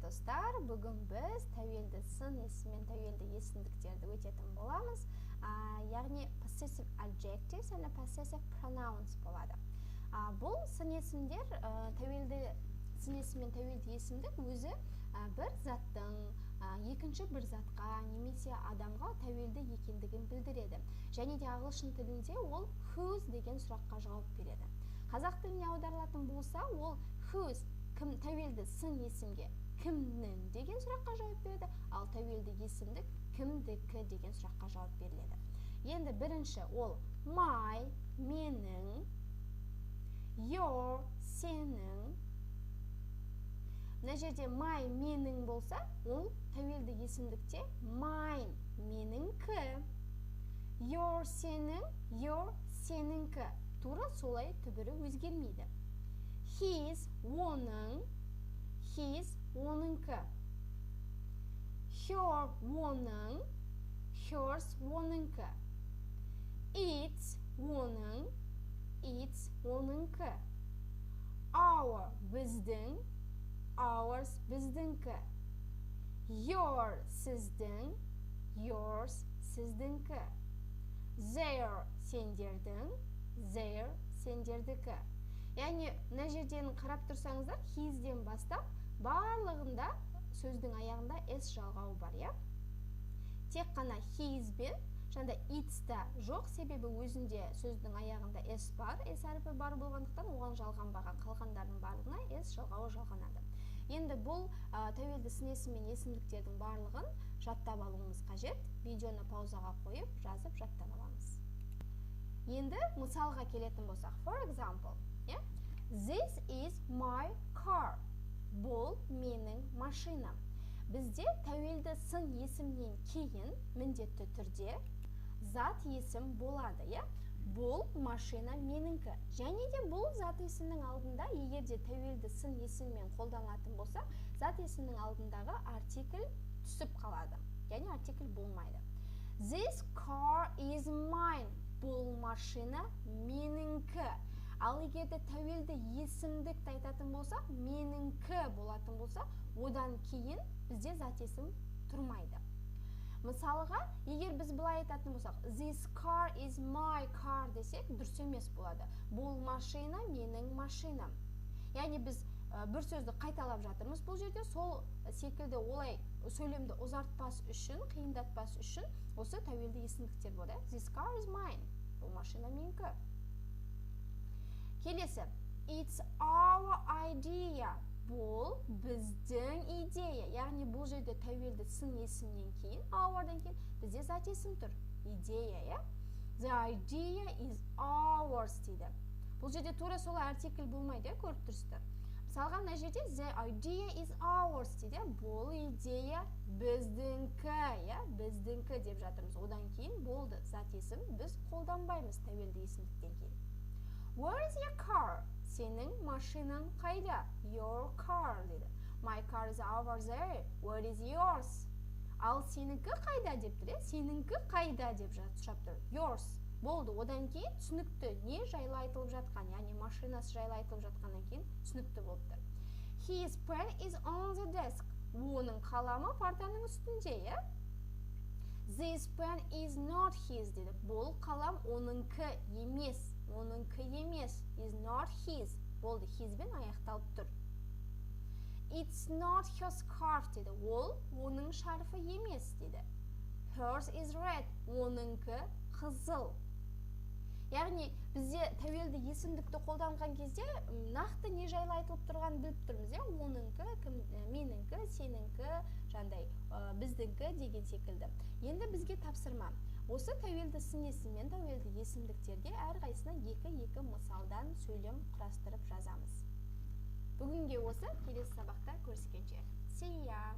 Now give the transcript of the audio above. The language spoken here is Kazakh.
достар, бүгін біз тәуелді сын есім мен тәуелді есімдіктерді өтетін боламыз. Яғни possessive adjectives және possessive pronouns болады. Бұл сын есімдер тәуелді сын есім мен тәуелді есімдік өзі бір заттың екінші бір затқа немесе адамға тәуелді екендігін білдіреді. Және де ағылшын тілінде ол whose деген сұраққа жауап береді. Қазақ тіліне аударылатын болса, ол whose кім тәуелді сын есімге кімнің деген сұраққа жауап береді, ал тәуелді есімдік кімдікі деген сұраққа жауап беріледі. Енді бірінші ол my менің, your сенің. Мына жерде my менің болса, ол тәуелді есімдікте mine меніңкі, your сенің, your сеніңкі. Тура солай түбірі өзгермейді. His оның, his оныңкі. Her оның, hers оныңкі. Its оның, its оныңкі. Our біздің, ours біздіңкі. Your сіздің, yours сіздіңкі. Their сендердің, their сендердікі. Яғни, мына жерден қарап тұрсаңыздар, his-ден бастап барлығында сөздің аяғында s жалғауы бар, иә? Тек қана his бен жаңда its-та жоқ, себебі өзінде сөздің аяғында s бар, s әріпі бар болғандықтан оған жалғанбаған, қалғандардың барлығына s жалғауы жалғанады. Енді бұл тәуелді сын есім мен есімдіктердің барлығын жаттап алуымыз қажет. Видеоны паузаға қойып, жазып жаттап аламыз. Енді мысалға келетін болсақ, for example, this is my car. Бұл менің машинам. Бізде тәуелді сын есімнен кейін міндетті түрде зат есім болады, Бұл машина меніңкі. Және де бұл зат есімнің алдында, егер де тәуелді сын есіммен қолданылатын болса, зат есімнің алдындағы артикль түсіп қалады. Яғни артикль болмайды. This car is mine. Бұл машина меніңкі. Ал егер де тәуелді есімдікті айтатын болса, меніңкі болатын болса, одан кейін бізде зат есім тұрмайды. Мысалға, егер біз былай айтатын болсақ, this car is my car десек, дұрыс емес болады. Бұл машина менің машинам. Яғни біз бір сөзді қайталап жатырмыз бұл жерде, сол секілді олай сөйлемді ұзартпас үшін, қиындатпас үшін осы тәуелді есімдіктер болады. This car is mine. Бұл машина менікі. Келесі, it's our idea. Бұл біздің идея. Яғни бұл жерде тәуелді сын есімнен кейін, our'дан кейін бізде зат есім тұр. Идея, The idea is ours дейді. Бұл жерде тура солай артикль болмайды, көріп тұрсыздар. Мысалға, мына жерде the idea is ours дейді. Бұл идея біздіңкі, біздіңкі деп жатырмыз. Одан кейін болды зат есім біз қолданбаймыз тәуелді есімдіктен кейін. Where is your car? Сенің машинаң қайда? Your car дейді. My car is over there. Where is yours? Ал сеніңкі қайда деп тұр, сеніңкі қайда деп сұрап тұр. Yours. Болды. Одан кейін түсінікті не жайлы айтылып жатқан, яғни машинасы жайлы айтылып жатқаннан кейін түсінікті болып тұр. His pen is on the desk. Оның қаламы партаның үстінде, This pen is not his дейді. Бұл қалам оныңкі емес. Оныңкі емес. Is not his. Болды. His бен аяқталып тұр. It's not her scarf дейді. Ол оның шарфы емес дейді. Hers is red. Оныңкі қызыл. Яғни бізде тәуелді есімдікті қолданған кезде нақты не жайлы айтылып тұрғанын біліп тұрмыз, оныңкі, меніңкі, сеніңкі, жандай біздіңкі деген секілді. Енді бізге тапсырма. Осы тәуелді сын есім мен тәуелді есімдіктерге әрқайсына екі мысалдан сөйлем құрастырып жазамыз. Бүгінге осы, келесі сабақта көріскенше. See ya!